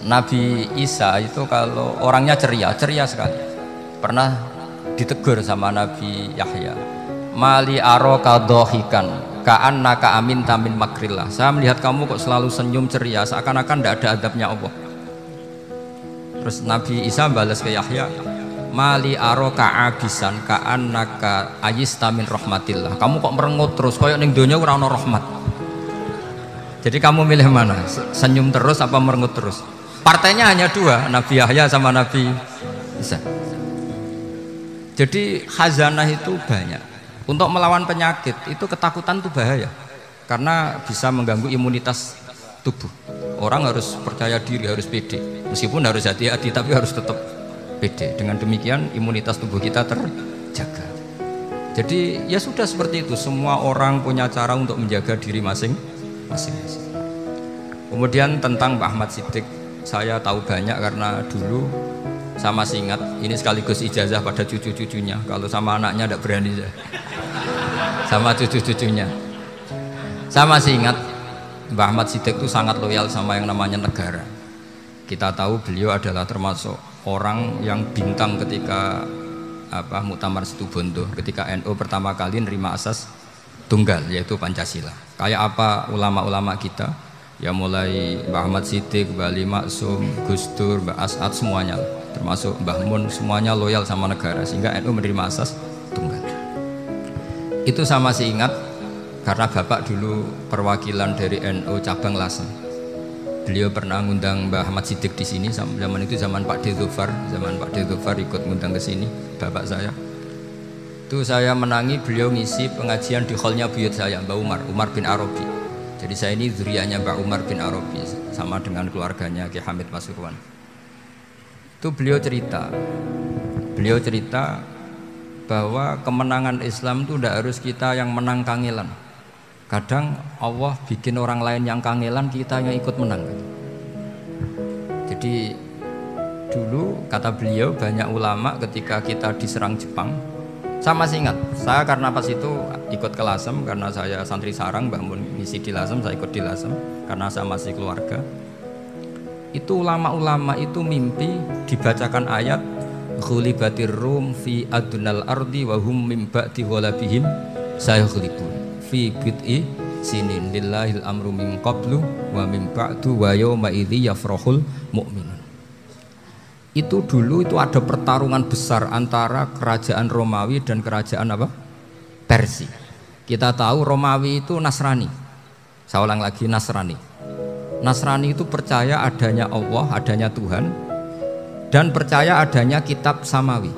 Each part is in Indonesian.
Nabi Isa itu kalau orangnya ceria sekali. Pernah ditegur sama Nabi Yahya, mali aroka dohikan ka'annaka aminta min makrillah. Saya melihat kamu kok selalu senyum ceria, seakan-akan tidak ada adabnya Allah. Terus Nabi Isa balas ke Yahya, mali aroka abisan ka'annaka ayista min rahmatillah. Kamu kok merengut terus, koyok ning donya ora ono rahmat. Jadi kamu milih mana? Senyum terus apa merengut terus? Partainya hanya dua, Nabi Yahya sama Nabi Isa. Jadi khazanah itu banyak. Untuk melawan penyakit itu ketakutan itu bahaya, karena bisa mengganggu imunitas tubuh. Orang harus percaya diri, harus pede. Meskipun harus hati-hati, tapi harus tetap pede. Dengan demikian imunitas tubuh kita terjaga. Jadi ya sudah seperti itu. Semua orang punya cara untuk menjaga diri masing-masing. Kemudian tentang Pak Ahmad Siddiq, saya tahu banyak karena dulu saya masih ingat, ini sekaligus ijazah pada cucu-cucunya. Kalau sama anaknya tidak berani saya. Sama cucu-cucunya. Saya masih ingat Mbah Ahmad Siddiq itu sangat loyal sama yang namanya negara. Kita tahu beliau adalah termasuk orang yang bintang ketika Muktamar Situbondo, ketika NU pertama kali nerima asas tunggal yaitu Pancasila. Kayak apa ulama-ulama kita, ya mulai Mbah Ahmad Siddiq, Mbah Ali Maksum, Gus Dur, Mbah As'ad, semuanya termasuk Mbah Mun, semuanya loyal sama negara sehingga NU menerima asas tunggal. Itu saya masih ingat karena bapak dulu perwakilan dari NU cabang Lasem. Beliau pernah ngundang Mbah Ahmad Siddiq di sini, zaman itu zaman Pak Dzufar ikut ngundang ke sini bapak saya. Itu saya menangi beliau ngisi pengajian di hallnya buyut saya, Mbah Umar bin Arabi. Jadi saya ini zuriyahnya Mbah Umar bin Arabi sama dengan keluarganya Ki Hamid Pasuruan. Itu beliau cerita bahwa kemenangan Islam itu tidak harus kita yang menang kangelan. Kadang Allah bikin orang lain yang kangelan, kita yang ikut menang. Jadi dulu kata beliau banyak ulama ketika kita diserang Jepang, saya masih ingat, saya karena pas itu ikut ke Lasem karena saya santri sarang, Mbah Mun ngisi di Lasem, saya ikut di Lasem karena saya masih keluarga. Itu ulama-ulama itu mimpi dibacakan ayat ghulibatir rum fi adnal ardi wa hum min ba'di ghalabihim sayaghlibun fi bid'i sinin lillahil amru min qablu wa min ba'du wa yawma idzi yafrahul mu'minun. Itu dulu itu ada pertarungan besar antara kerajaan Romawi dan kerajaan Persia. Kita tahu Romawi itu Nasrani. Saya ulang lagi, Nasrani. Nasrani itu percaya adanya Allah, adanya Tuhan, dan percaya adanya kitab samawi.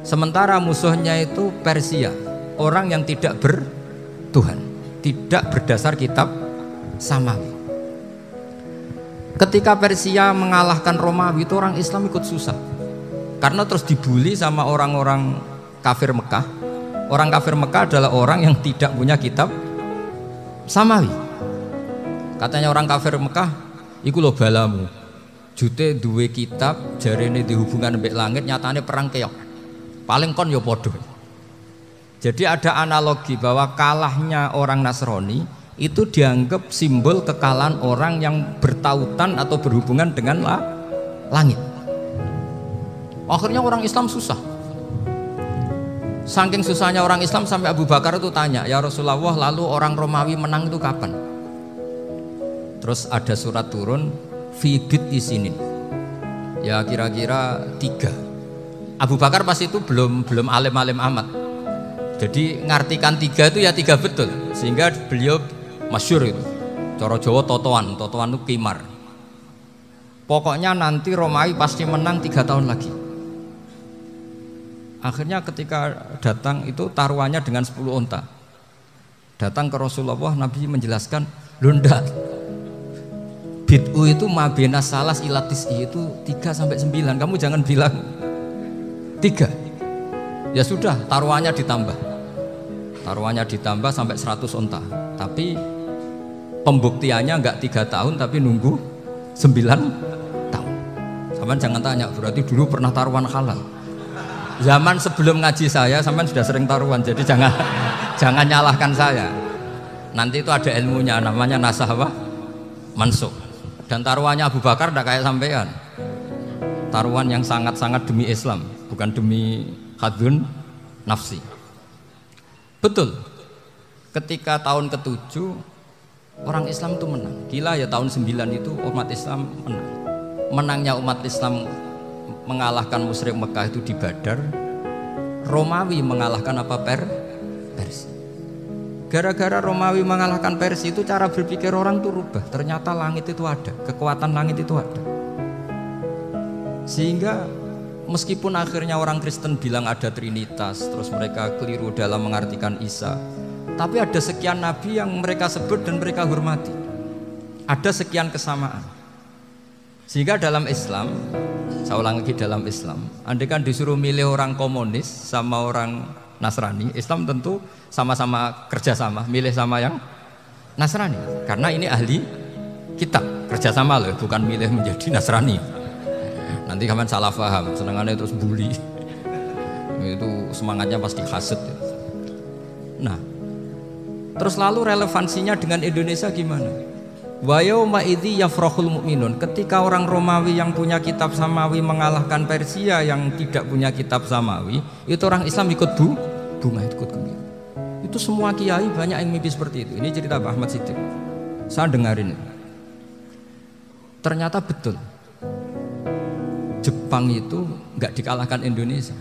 Sementara musuhnya itu Persia, orang yang tidak bertuhan, tidak berdasar kitab samawi. Ketika Persia mengalahkan Romawi itu orang Islam ikut susah, karena terus dibully sama orang-orang kafir Mekah. Orang kafir Mekah adalah orang yang tidak punya kitab samawi. Katanya orang kafir Mekah, iku lho balamu. Jute duwe kitab, jarene di hubungan mbek langit, nyatane perang keok. Paling kon ya padha. Jadi ada analogi bahwa kalahnya orang Nasrani itu dianggap simbol kekalahan orang yang bertautan atau berhubungan dengan langit. Akhirnya orang Islam susah. Saking susahnya orang Islam sampai Abu Bakar itu tanya, ya Rasulullah, lalu orang Romawi menang itu kapan? Terus ada surat turun fi bid'i sinin, ya kira-kira 3. Abu Bakar pas itu belum alim-alim amat, jadi ngartikan 3 itu ya 3 betul, sehingga beliau masyhur itu cara Jawa totoan itu kimar. Pokoknya nanti Romawi pasti menang 3 tahun lagi. Akhirnya ketika datang itu taruhannya dengan 10 unta. Datang ke Rasulullah, Nabi menjelaskan, "Lunda, bid'u itu mabena salas ilatis itu 3-9. Kamu jangan bilang 3. Ya sudah, taruhannya ditambah sampai 100 unta. Tapi pembuktiannya enggak 3 tahun, tapi nunggu 9 tahun. Sampean jangan tanya, berarti dulu pernah taruhan halal. Zaman sebelum ngaji saya, sampean sudah sering taruhan, jadi jangan nyalahkan saya. Nanti itu ada ilmunya, namanya nasah mansukh. Dan taruhannya Abu Bakar tidak kayak sampean. Taruhan yang sangat-sangat demi Islam, bukan demi hadun nafsi. Betul. Ketika tahun ke-7 orang Islam itu menang. Gila ya, tahun 9 itu umat Islam menang. Menangnya umat Islam mengalahkan musyrik Mekah itu di Badar. Romawi mengalahkan apa? Persia. Gara-gara Romawi mengalahkan Persia itu cara berpikir orang tuh rubah. Ternyata langit itu ada, kekuatan langit itu ada. Sehingga meskipun akhirnya orang Kristen bilang ada Trinitas, terus mereka keliru dalam mengartikan Isa, tapi ada sekian nabi yang mereka sebut dan mereka hormati. Ada sekian kesamaan. Sehingga dalam Islam, saya ulang lagi, dalam Islam, andai kan disuruh milih orang komunis sama orang Nasrani, Islam tentu sama-sama kerjasama, milih sama yang Nasrani, karena ini ahli kitab, kerjasama loh, bukan milih menjadi Nasrani. Nanti kalian salah paham, senangannya terus bully, itu semangatnya pasti hasad. Nah, terus lalu relevansinya dengan Indonesia gimana? Wa yauma idzi yafrahul mu'minun, ketika orang Romawi yang punya kitab samawi mengalahkan Persia yang tidak punya kitab samawi, itu orang Islam ikut bunga, ikut gembira. Itu semua kiai banyak yang mimpi seperti itu. Ini cerita Pak Ahmad Siddiq, saya dengarin. Ternyata betul, Jepang itu nggak dikalahkan Indonesia.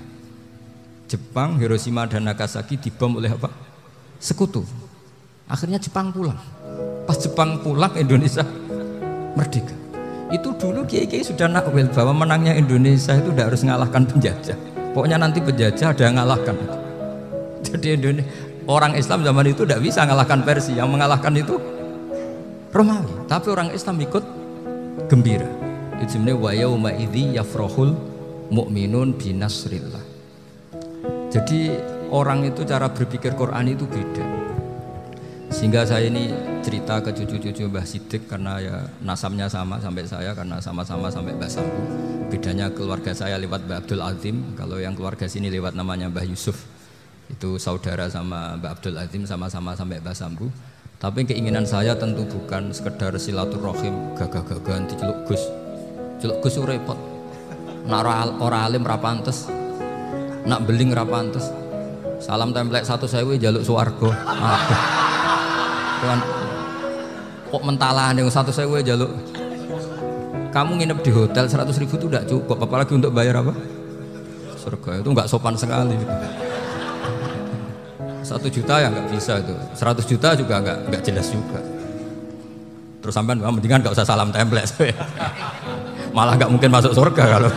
Jepang, Hiroshima dan Nagasaki dibom oleh apa? Sekutu. Akhirnya Jepang pulang. Pas Jepang pulang, Indonesia merdeka. Itu dulu kiai-kiai sudah nakwil bahwa menangnya Indonesia itu tidak harus mengalahkan penjajah. Pokoknya nanti penjajah ada yang mengalahkan. Jadi Indonesia, orang Islam zaman itu tidak bisa mengalahkan Persia. Yang mengalahkan itu Romawi. Tapi orang Islam ikut gembira. Itu sebenarnya wa yauma idzi yafrahul mu'minun binasrillah. Jadi orang itu cara berpikir Quran itu beda. Sehingga saya ini cerita ke cucu-cucu Mbah Siddiq karena ya nasabnya sama sampai saya, karena sama-sama sampai Mbah Sambu. Bedanya keluarga saya lewat Mbah Abdul Azim, kalau yang keluarga sini lewat namanya Mbah Yusuf. Itu saudara sama Mbah Abdul Azim, sama-sama sampai Mbah Sambu. Tapi keinginan saya tentu bukan sekedar silaturahim gagah-gagahan diceluk Gus. Celuk Gus repot. Nak ora alim ra pantes. Nak beling ra pantes. Salam templek 1.000 jaluk swarga. Tuhan, kok mentalan yang 1.000 jaluk. Kamu nginep di hotel 100.000 itu tidak cukup, apalagi untuk bayar apa? Surga. Itu nggak sopan sekali. 1 juta ya nggak bisa itu. 100 juta juga nggak jelas juga. Terus sampean mendingan nggak usah salam template. Malah nggak mungkin masuk surga kalau